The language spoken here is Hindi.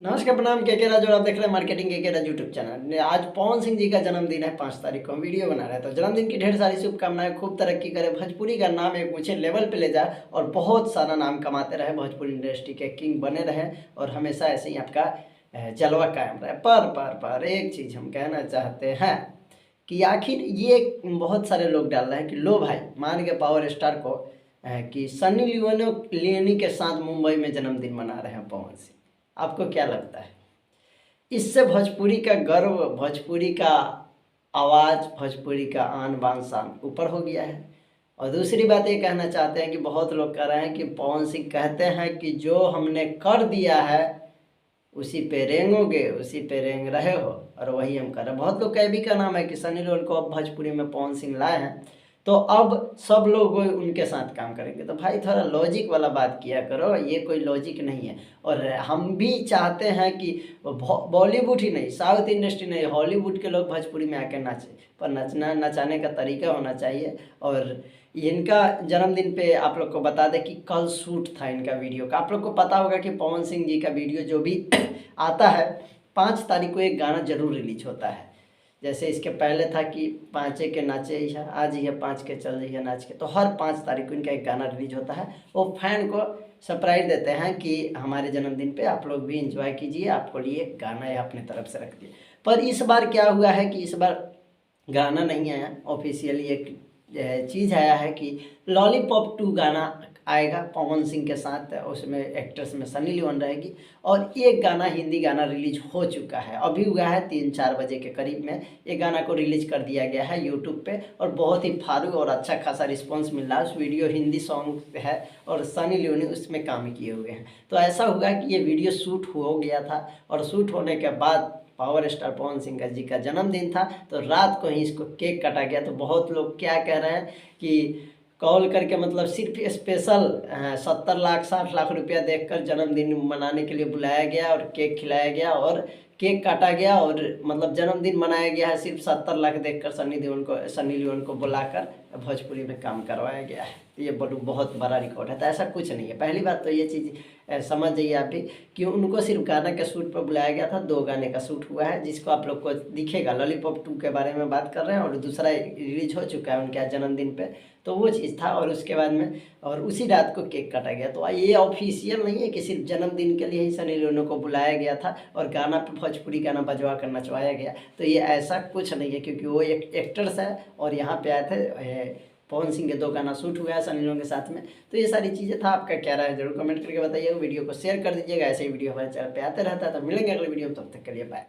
नमस्कार, प्रणाम। के राजू और आप देख रहे हैं मार्केटिंग के राजू यूट्यूब चैनल। आज पवन सिंह जी का जन्मदिन है, 5 तारीख को हम वीडियो बना रहे हैं। तो जन्मदिन की ढेर सारी शुभकामनाएं, खूब तरक्की करे, भोजपुरी का नाम एक ऊंचे लेवल पे ले जाए और बहुत सारा नाम कमाते रहे, भोजपुरी इंडस्ट्री के किंग बने रहे और हमेशा ऐसे ही आपका जलवा कायम रहे। पर एक चीज़ हम कहना चाहते हैं कि आखिर ये बहुत सारे लोग डाल रहे हैं कि लो भाई मान के पावर स्टार को कि सनी लियोनी के साथ मुंबई में जन्मदिन मना रहे हैं पवन सिंह। आपको क्या लगता है? इससे भोजपुरी का गर्व, भोजपुरी का आवाज़, भोजपुरी का आन बान शान ऊपर हो गया है। और दूसरी बात ये कहना चाहते हैं कि बहुत लोग कह रहे हैं कि पवन सिंह कहते हैं कि जो हमने कर दिया है उसी पे रेंगोगे, उसी पे रेंग रहे हो, और वही हम कर रहे हैं। बहुत लोग का ये भी का नाम है कि सनी लियोन को अब भोजपुरी में पवन सिंह लाए हैं तो अब सब लोग उनके साथ काम करेंगे। तो भाई थोड़ा लॉजिक वाला बात किया करो, ये कोई लॉजिक नहीं है। और हम भी चाहते हैं कि बॉलीवुड ही नहीं, साउथ इंडस्ट्री नहीं, हॉलीवुड के लोग भोजपुरी में आके नाचें, पर नचाने का तरीका होना चाहिए। और इनका जन्मदिन पे आप लोग को बता दें कि कल शूट था इनका वीडियो का। आप लोग को पता होगा कि पवन सिंह जी का वीडियो जो भी आता है 5 तारीख को एक गाना जरूर रिलीज होता है। जैसे इसके पहले था कि पाँचे के नाचे ही है, आज ही है 5 के चल रही है नाच के। तो हर 5 तारीख को इनका एक गाना रिलीज होता है। वो फैन को सरप्राइज देते हैं कि हमारे जन्मदिन पे आप लोग भी इंजॉय कीजिए, आपको लिए एक गाना है अपने तरफ से रख दिए। पर इस बार क्या हुआ है कि इस बार गाना नहीं आया, ऑफिशियली एक चीज़ आया है कि लॉलीपॉप 2 गाना आएगा पवन सिंह के साथ। उसमें एक्ट्रेस में सनी लियोन रहेगी और एक गाना हिंदी गाना रिलीज हो चुका है, अभी हुआ है 3-4 बजे के करीब में। ये गाना को रिलीज कर दिया गया है यूट्यूब पे और बहुत ही फारू और अच्छा खासा रिस्पॉन्स मिल रहा है। उस वीडियो हिंदी सॉन्ग है और सनी लियोन ने उसमें काम किए हुए हैं। तो ऐसा हुआ कि ये वीडियो शूट हो गया था और शूट होने के बाद पावर स्टार पवन सिंह जी का जन्मदिन था तो रात को ही इसको केक काटा गया। तो बहुत लोग क्या कह रहे हैं कि कॉल करके मतलब सिर्फ स्पेशल 70 लाख 60 लाख रुपया देकर जन्मदिन मनाने के लिए बुलाया गया और केक खिलाया गया और केक काटा गया और मतलब जन्मदिन मनाया गया है। सिर्फ 70 लाख देकर सनी लियोन को बुलाकर भोजपुरी में काम करवाया गया है। ये बहुत बड़ा रिकॉर्ड है। तो ऐसा कुछ नहीं है। पहली बात तो ये चीज़ समझ जाइए आप भी कि उनको सिर्फ गाना के शूट पर बुलाया गया था। 2 गाने का शूट हुआ है जिसको आप लोग को दिखेगा। लॉलीपॉप 2 के बारे में बात कर रहे हैं और दूसरा रिलीज हो चुका है उनके जन्मदिन पे। तो वो चीज़ था और उसके बाद में और उसी रात को केक काटा गया। तो ये ऑफिशियल नहीं है कि सिर्फ जन्मदिन के लिए ही सनी लियोन को बुलाया गया था और गाना पे भोजपुरी गाना बजवा कर नचवाया गया। तो ये ऐसा कुछ नहीं है क्योंकि वो एक एक्टर्स है और यहाँ पे आए थे। पवन सिंह के 2 गाना शूट हुआ है सनी लियोन के साथ में। तो ये सारी चीज़ें था। आपका क्या राय है जरूर कमेंट करके बताइएगा। वीडियो को शेयर कर दीजिएगा। ऐसे ही वीडियो हमारे चैनल पे आते रहता है। तो मिलेंगे अगले वीडियो में, तब तक के लिए बाय।